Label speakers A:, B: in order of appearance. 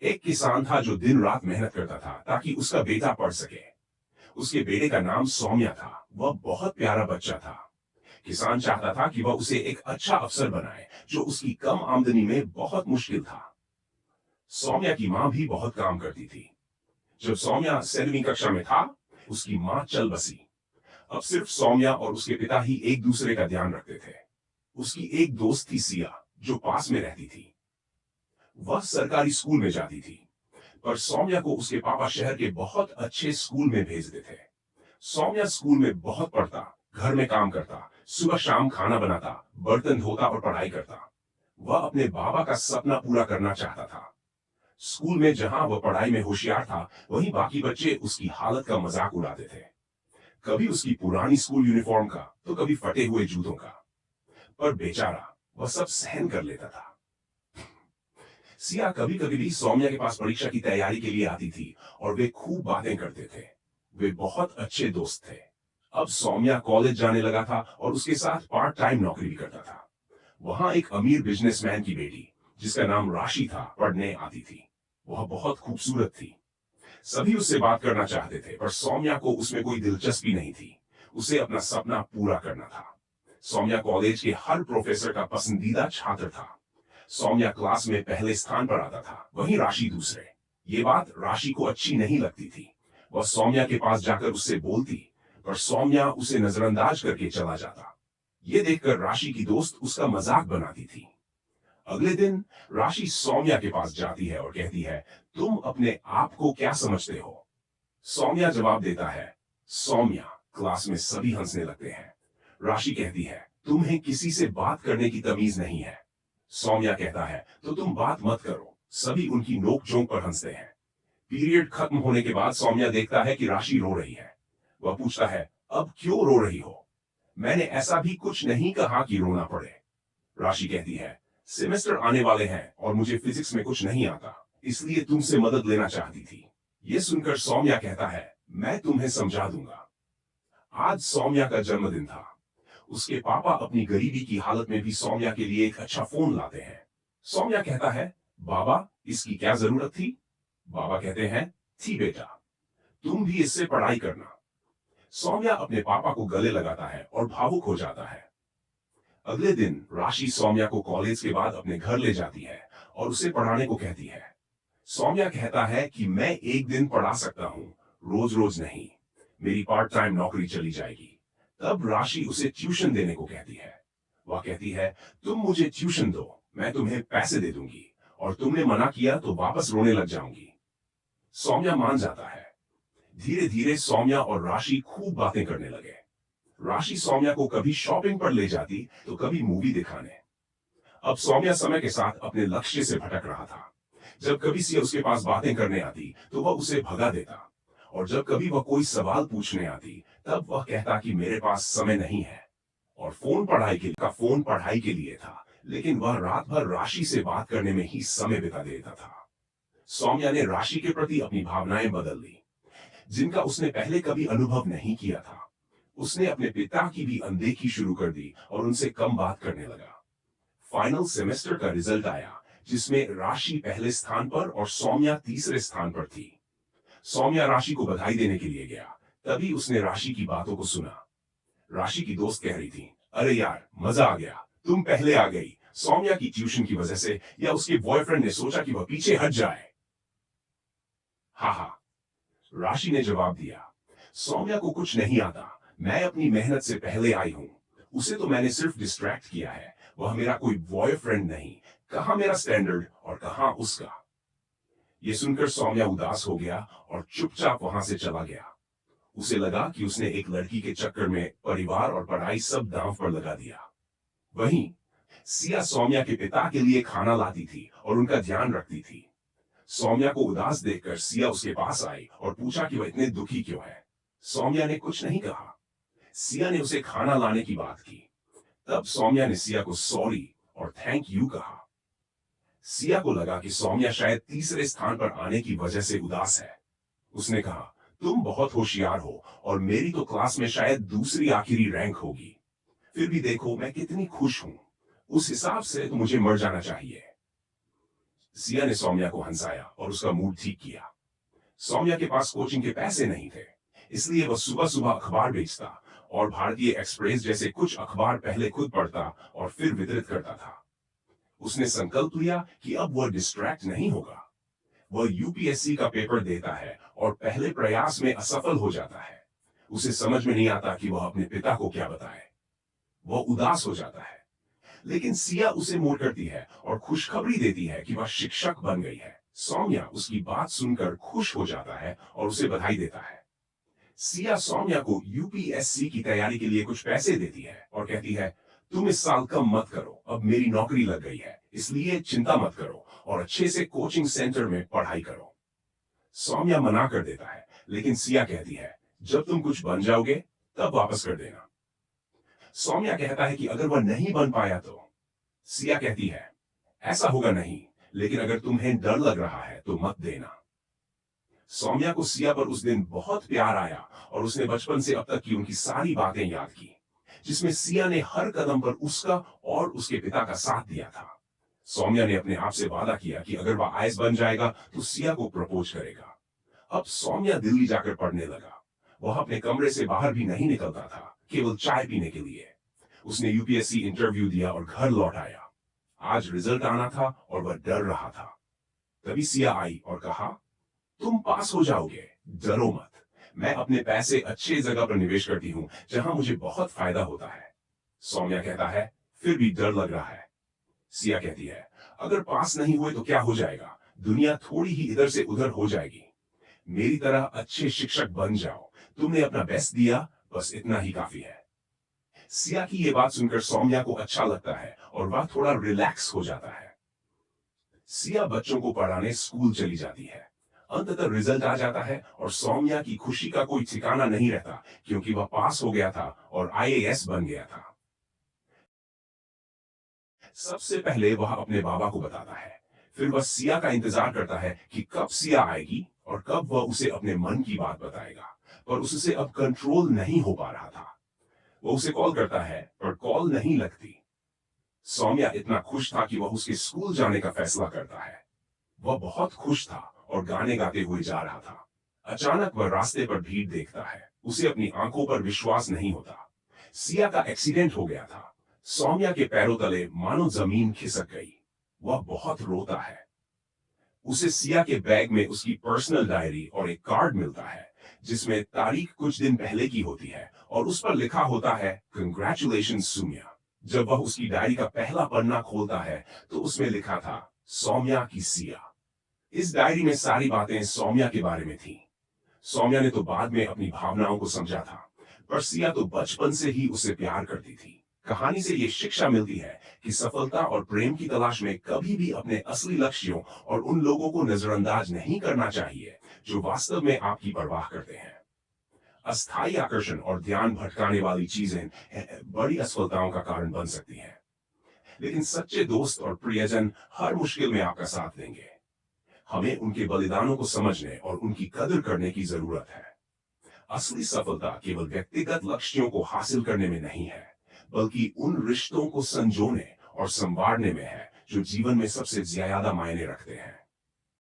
A: एक किसान था जो दिन रात मेहनत करता था ताकि उसका बेटा पढ़ सके। उसके बेटे का नाम सौम्या था। वह बहुत प्यारा बच्चा था। किसान चाहता था कि वह उसे एक अच्छा अफसर बनाए जो उसकी कम आमदनी में बहुत मुश्किल था। सौम्या की मां भी बहुत काम करती थी। जब सौम्या 7वीं कक्षा में था, उसकी मां चल बसी। अब सिर्फ सौम्या और उसके पिता ही एक दूसरे का ध्यान रखते थे। उसकी एक दोस्त थी सिया, जो पास में रहती थी। वह सरकारी स्कूल में जाती थी, पर सौम्या को उसके पापा शहर के बहुत अच्छे स्कूल में भेजते थे। सौम्या स्कूल में बहुत पढ़ता, घर में काम करता, सुबह शाम खाना बनाता, बर्तन धोता और पढ़ाई करता। वह अपने बाबा का सपना पूरा करना चाहता था। स्कूल में जहां वह पढ़ाई में होशियार था, वहीं बाकी बच्चे उसकी हालत का मजाक उड़ाते थे। कभी उसकी पुरानी स्कूल यूनिफॉर्म का, तो कभी फटे हुए जूतों का। पर बेचारा, वह सब सहन कर लेता था। सिया कभी कभी भी सौम्या के पास परीक्षा की तैयारी के लिए आती थी और वे खूब बातें करते थे। वे बहुत अच्छे दोस्त थे। अब सौम्या कॉलेज जाने लगा था और उसके साथ पार्ट टाइम नौकरी भी करता था। वहां एक अमीर बिजनेसमैन की बेटी, जिसका नाम राशि था, पढ़ने आती थी। वह बहुत खूबसूरत थी। सभी उससे बात करना चाहते थे, पर सौम्या को उसमें कोई दिलचस्पी नहीं थी। उसे अपना सपना पूरा करना था। सौम्या कॉलेज के हर प्रोफेसर का पसंदीदा छात्र था। सौम्या क्लास में पहले स्थान पर आता था, वहीं राशि दूसरे। ये बात राशि को अच्छी नहीं लगती थी। वह सौम्या के पास जाकर उससे बोलती, पर सौम्या उसे नजरअंदाज करके चला जाता। ये देखकर राशि की दोस्त उसका मजाक बनाती थी। अगले दिन राशि सौम्या के पास जाती है और कहती है, तुम अपने आप को क्या समझते हो? सौम्या जवाब देता है, सौम्या। क्लास में सभी हंसने लगते हैं। राशि कहती है, तुम्हें किसी से बात करने की तमीज नहीं है। सौम्या कहता है, तो तुम बात मत करो। सभी उनकी नोक-झोंक पर हंसते हैं। पीरियड खत्म होने के बाद सौम्या देखता है कि राशि रो रही है। वह पूछता है, अब क्यों रो रही हो? मैंने ऐसा भी कुछ नहीं कहा कि रोना पड़े। राशि कहती है, सेमेस्टर आने वाले हैं और मुझे फिजिक्स में कुछ नहीं आता, इसलिए तुमसे मदद लेना चाहती थी। यह सुनकर सौम्या कहता है, मैं तुम्हें समझा दूंगा। आज सौम्या का जन्मदिन था। उसके पापा अपनी गरीबी की हालत में भी सौम्या के लिए एक अच्छा फोन लाते हैं। सौम्या कहता है, बाबा, इसकी क्या जरूरत थी? बाबा कहते हैं, थी बेटा, तुम भी इससे पढ़ाई करना। सौम्या अपने पापा को गले लगाता है और भावुक हो जाता है। अगले दिन राशि सौम्या को कॉलेज के बाद अपने घर ले जाती है और उसे पढ़ाने को कहती है। सौम्या कहता है कि मैं एक दिन पढ़ा सकता हूं, रोज रोज नहीं। मेरी पार्ट टाइम नौकरी चली जाएगी। तब राशि उसे ट्यूशन देने को कहती है। वह कहती है, तुम मुझे ट्यूशन दो, मैं तुम्हें पैसे दे दूंगी, और तुमने मना किया तो वापस रोने लग जाऊंगी। सौम्या मान जाता है। धीरे धीरे सौम्या और राशि खूब बातें करने लगे। राशि सौम्या को कभी शॉपिंग पर ले जाती तो कभी मूवी दिखाने। अब सौम्या समय के साथ अपने लक्ष्य से भटक रहा था। जब कभी सिया उसके पास बातें करने आती तो वह उसे भगा देता, और जब कभी वह कोई सवाल पूछने आती तब वह कहता कि मेरे पास समय नहीं है। और फोन पढ़ाई के लिए था, लेकिन वह रात भर राशि से बात करने में ही समय बिता देता था। सौम्या ने राशि के प्रति अपनी भावनाएं बदल ली, जिनका उसने पहले कभी अनुभव नहीं किया था। उसने अपने पिता की भी अनदेखी शुरू कर दी और उनसे कम बात करने लगा। फाइनल सेमेस्टर का रिजल्ट आया, जिसमें राशि पहले स्थान पर और सौम्या तीसरे स्थान पर थी। सौम्या राशि को बधाई देने के लिए गया। तभी उसने राशि की बातों को सुना। राशि की दोस्त कह रही थी, अरे यार, मजा आ गया, तुम पहले आ गई। सौम्या की ट्यूशन की वजह से या उसके बॉयफ्रेंड ने सोचा कि वह पीछे हट जाए। हा हा, राशि ने जवाब दिया, सौम्या को कुछ नहीं आता। मैं अपनी मेहनत से पहले आई हूं। उसे तो मैंने सिर्फ डिस्ट्रैक्ट किया है। वह मेरा कोई बॉयफ्रेंड नहीं। कहां मेरा स्टैंडर्ड और कहां उसका। यह सुनकर सौम्या उदास हो गया और चुपचाप वहां से चला गया। उसे लगा कि उसने एक लड़की के चक्कर में परिवार और पढ़ाई सब दांव पर लगा दिया। वहीं सिया सौम्या के पिता के लिए खाना लाती थी और उनका ध्यान रखती थी। सौम्या को उदास देखकर सिया उसके पास आई और पूछा कि वह इतने दुखी क्यों है। सौम्या ने कुछ नहीं कहा। सिया ने उसे खाना लाने की बात की। तब सौम्या ने सिया को सॉरी और थैंक यू कहा। सिया को लगा कि सौम्या शायद तीसरे स्थान पर आने की वजह से उदास है। उसने कहा, तुम बहुत होशियार हो और मेरी तो क्लास में शायद दूसरी आखिरी रैंक होगी। फिर भी देखो मैं कितनी खुश हूं। उस हिसाब से तो मुझे मर जाना चाहिए। सिया ने सौम्या को हंसाया और उसका मूड ठीक किया। सौम्या के पास कोचिंग के पैसे नहीं थे, इसलिए वह सुबह सुबह अखबार बेचता और भारतीय एक्सप्रेस जैसे कुछ अखबार पहले खुद पढ़ता और फिर वितरित करता था। उसने संकल्प लिया कि अब वह डिस्ट्रैक्ट नहीं होगा। वह यूपीएससी का पेपर देता है और पहले प्रयास में असफल हो जाता है। उसे समझ में नहीं आता कि वह अपने पिता को क्या बताए। वह उदास हो जाता है, लेकिन सिया उसे मोड़ करती है और खुशखबरी देती है कि वह शिक्षक बन गई है। सौम्या उसकी बात सुनकर खुश हो जाता है और उसे बधाई देता है। सिया सौम्या को यूपीएससी की तैयारी के लिए कुछ पैसे देती है और कहती है, तुम इस साल कम मत करो, अब मेरी नौकरी लग गई है, इसलिए चिंता मत करो और अच्छे से कोचिंग सेंटर में पढ़ाई करो। सौम्या मना कर देता है, लेकिन सिया कहती है, जब तुम कुछ बन जाओगे तब वापस कर देना। सौम्या कहता है कि अगर वह नहीं बन पाया तो। सिया कहती है, ऐसा होगा नहीं, लेकिन अगर तुम्हें डर लग रहा है तो मत देना। सौम्या को सिया पर उस दिन बहुत प्यार आया और उसने बचपन से अब तक की उनकी सारी बातें याद की, जिसमें सिया ने हर कदम पर उसका और उसके पिता का साथ दिया था। सौम्या ने अपने आप से वादा किया कि अगर वह आईएएस बन जाएगा तो सिया को प्रपोज करेगा। अब सौम्या दिल्ली जाकर पढ़ने लगा। वह अपने कमरे से बाहर भी नहीं निकलता था, केवल चाय पीने के लिए। उसने यूपीएससी इंटरव्यू दिया और घर लौट आया। आज रिजल्ट आना था और वह डर रहा था। तभी सिया आई और कहा, तुम पास हो जाओगे, डरो मत। मैं अपने पैसे अच्छे जगह पर निवेश करती हूं जहां मुझे बहुत फायदा होता है। सौम्या कहता है, फिर भी डर लग रहा है। सिया कहती है, अगर पास नहीं हुए तो क्या हो जाएगा, दुनिया थोड़ी ही इधर से उधर हो जाएगी। मेरी तरह अच्छे शिक्षक बन जाओ, तुमने अपना बेस्ट दिया, बस इतना ही काफी है। सिया की यह बात सुनकर सौम्या को अच्छा लगता है और वह थोड़ा रिलैक्स हो जाता है। सिया बच्चों को पढ़ाने स्कूल चली जाती है। अंततः रिजल्ट आ जाता है और सौम्या की खुशी का कोई ठिकाना नहीं रहता, क्योंकि वह पास हो गया था और आईएएस बन गया था। सबसे पहले वह अपने बाबा को बताता है, फिर वह सिया का इंतजार करता है कि कब सिया आएगी और कब वह उसे अपने मन की बात बताएगा, पर उससे अब कंट्रोल नहीं हो पा रहा था। वह उसे कॉल करता है पर कॉल नहीं लगती। सौम्या इतना खुश था कि वह उसके स्कूल जाने का फैसला करता है। वह बहुत खुश था और गाने गाते हुए जा रहा था। अचानक वह रास्ते पर भीड़ देखता है। उसे अपनी आंखों पर विश्वास नहीं होता। सिया का एक्सीडेंट हो गया था। सौम्या के पैरों तले मानो जमीन खिसक गई। वह बहुत रोता है। उसे सिया के बैग में उसकी पर्सनल डायरी और एक कार्ड मिलता है, जिसमें तारीख कुछ दिन पहले की होती है और उस पर लिखा होता है, कंग्रेचुलेशन सौम्या। जब वह उसकी डायरी का पहला पन्ना खोलता है तो उसमें लिखा था, सौम्या की सिया। इस डायरी में सारी बातें सौम्या के बारे में थी। सौम्या ने तो बाद में अपनी भावनाओं को समझा था, पर सिया तो बचपन से ही उसे प्यार करती थी। कहानी से यह शिक्षा मिलती है कि सफलता और प्रेम की तलाश में कभी भी अपने असली लक्ष्यों और उन लोगों को नजरअंदाज नहीं करना चाहिए जो वास्तव में आपकी परवाह करते हैं। अस्थायी आकर्षण और ध्यान भटकाने वाली चीजें बड़ी असफलताओं का कारण बन सकती हैं, लेकिन सच्चे दोस्त और प्रियजन हर मुश्किल में आपका साथ देंगे। हमें उनके बलिदानों को समझने और उनकी कदर करने की जरूरत है। असली सफलता केवल व्यक्तिगत लक्ष्यों को हासिल करने में नहीं है, बल्कि उन रिश्तों को संजोने और संवारने में है जो जीवन में सबसे ज्यादा मायने रखते हैं।